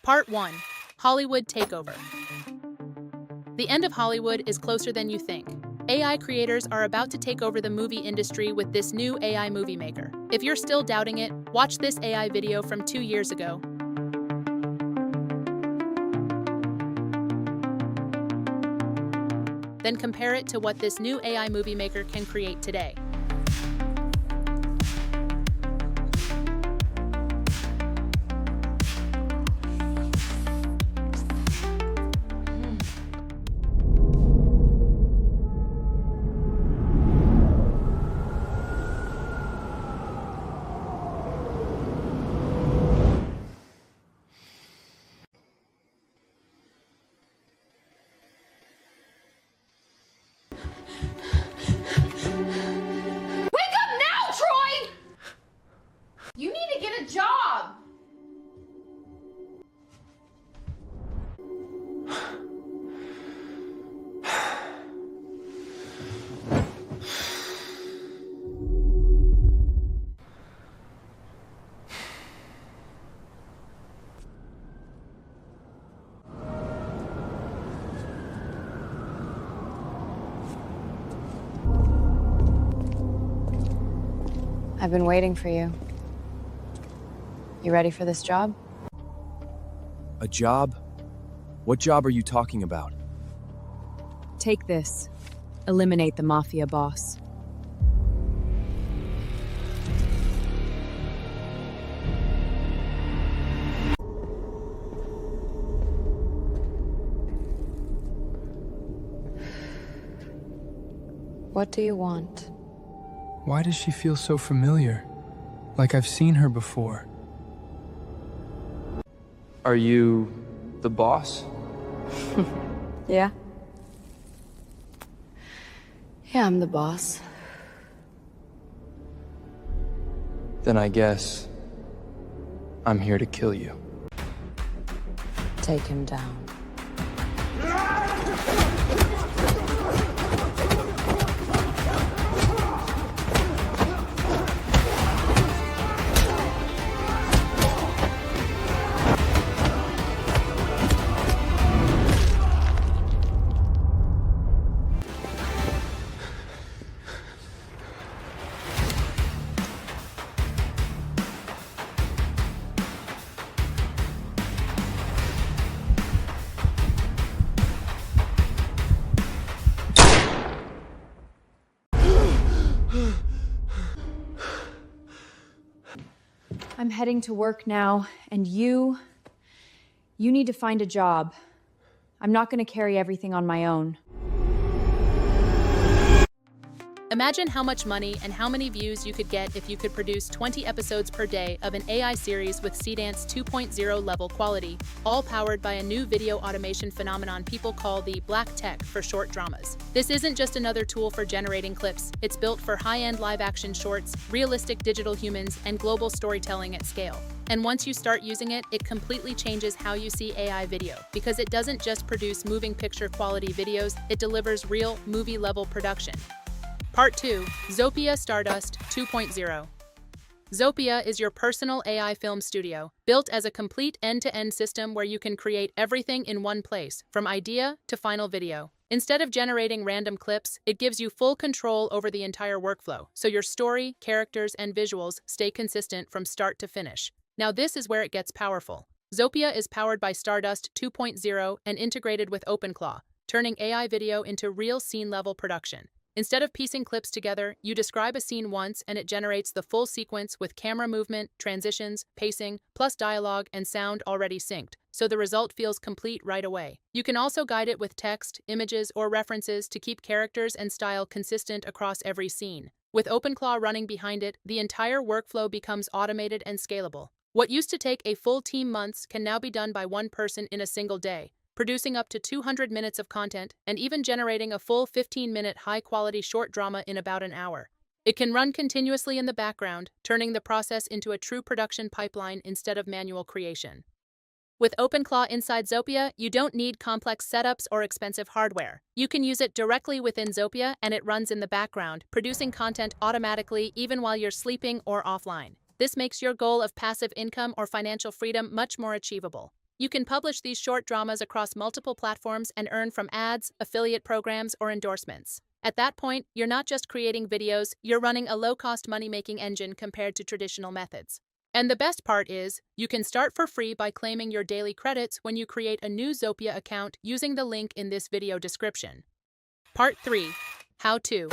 Part 1. Hollywood Takeover. The end of Hollywood is closer than you think. AI creators are about to take over the movie industry with this new AI movie maker. If you're still doubting it, watch this AI video from 2 years ago. Then compare it to what this new AI movie maker can create today. You need to get a job! I've been waiting for you. You ready for this job? A job? What job are you talking about? Take this. Eliminate the mafia boss. What do you want? Why does she feel so familiar? Like I've seen her before. Are you the boss? Yeah? Yeah, I'm the boss. Then I guess I'm here to kill you. Take him down. I'm heading to work now, and you need to find a job. I'm not going to carry everything on my own. Imagine how much money and how many views you could get if you could produce 20 episodes per day of an AI series with Seedance 2.0 level quality, all powered by a new video automation phenomenon people call the black tech for short dramas. This isn't just another tool for generating clips, it's built for high-end live-action shorts, realistic digital humans, and global storytelling at scale. And once you start using it, it completely changes how you see AI video, because it doesn't just produce moving picture quality videos, it delivers real movie-level production. Part 2. Zopia Stardust 2.0. Zopia is your personal AI film studio, built as a complete end-to-end system where you can create everything in one place, from idea to final video. Instead of generating random clips, it gives you full control over the entire workflow, so your story, characters, and visuals stay consistent from start to finish. Now this is where it gets powerful. Zopia is powered by Stardust 2.0 and integrated with OpenClaw, turning AI video into real scene-level production. Instead of piecing clips together, you describe a scene once and it generates the full sequence with camera movement, transitions, pacing, plus dialogue and sound already synced, so the result feels complete right away. You can also guide it with text, images, or references to keep characters and style consistent across every scene. With OpenClaw running behind it, the entire workflow becomes automated and scalable. What used to take a full team months can now be done by one person in a single day, producing up to 200 minutes of content, and even generating a full 15-minute high-quality short drama in about an hour. It can run continuously in the background, turning the process into a true production pipeline instead of manual creation. With OpenClaw inside Zopia, you don't need complex setups or expensive hardware. You can use it directly within Zopia and it runs in the background, producing content automatically even while you're sleeping or offline. This makes your goal of passive income or financial freedom much more achievable. You can publish these short dramas across multiple platforms and earn from ads, affiliate programs, or endorsements. At that point, you're not just creating videos, you're running a low-cost money-making engine compared to traditional methods. And the best part is, you can start for free by claiming your daily credits when you create a new Zopia account using the link in this video description. Part 3. How to.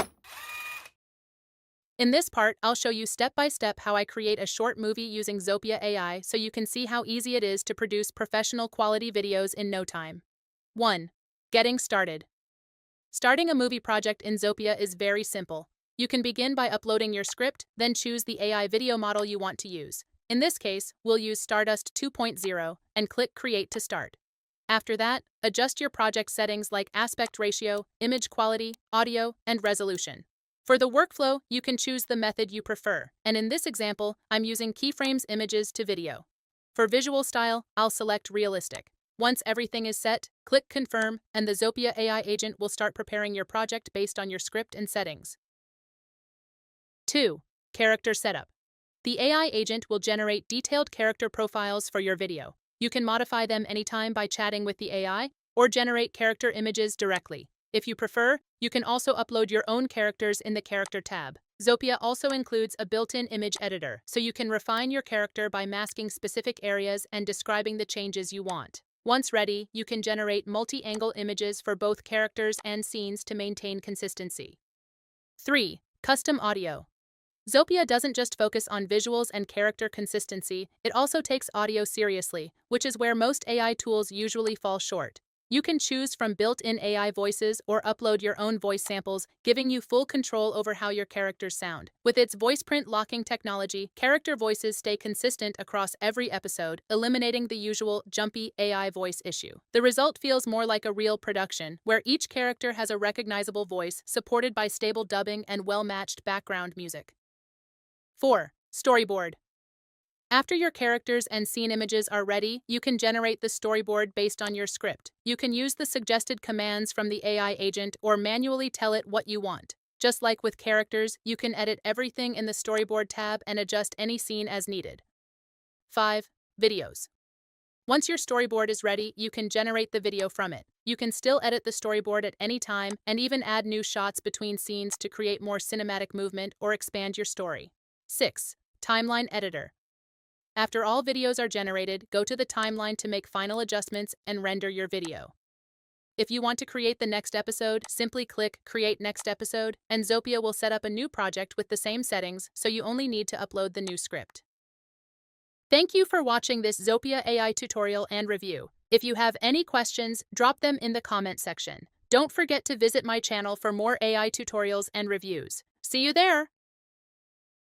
In this part, I'll show you step-by-step how I create a short movie using Zopia AI so you can see how easy it is to produce professional quality videos in no time. 1. Getting started. Starting a movie project in Zopia is very simple. You can begin by uploading your script, then choose the AI video model you want to use. In this case, we'll use Stardust 2.0 and click Create to start. After that, adjust your project settings like aspect ratio, image quality, audio, and resolution. For the workflow, you can choose the method you prefer, and in this example, I'm using keyframes images to video. For visual style, I'll select realistic. Once everything is set, click Confirm, and the Zopia AI agent will start preparing your project based on your script and settings. 2. Character setup. The AI agent will generate detailed character profiles for your video. You can modify them anytime by chatting with the AI, or generate character images directly. If you prefer, you can also upload your own characters in the Character tab. Zopia also includes a built-in image editor, so you can refine your character by masking specific areas and describing the changes you want. Once ready, you can generate multi-angle images for both characters and scenes to maintain consistency. 3. Custom audio. Zopia doesn't just focus on visuals and character consistency, it also takes audio seriously, which is where most AI tools usually fall short. You can choose from built-in AI voices or upload your own voice samples, giving you full control over how your characters sound. With its voice print locking technology, character voices stay consistent across every episode, eliminating the usual jumpy AI voice issue. The result feels more like a real production, where each character has a recognizable voice, supported by stable dubbing and well-matched background music. 4. Storyboard. After your characters and scene images are ready, you can generate the storyboard based on your script. You can use the suggested commands from the AI agent or manually tell it what you want. Just like with characters, you can edit everything in the Storyboard tab and adjust any scene as needed. 5. Videos. Once your storyboard is ready, you can generate the video from it. You can still edit the storyboard at any time and even add new shots between scenes to create more cinematic movement or expand your story. 6. Timeline editor. After all videos are generated, go to the timeline to make final adjustments and render your video. If you want to create the next episode, simply click Create Next Episode, and Zopia will set up a new project with the same settings, so you only need to upload the new script. Thank you for watching this Zopia AI tutorial and review. If you have any questions, drop them in the comment section. Don't forget to visit my channel for more AI tutorials and reviews. See you there!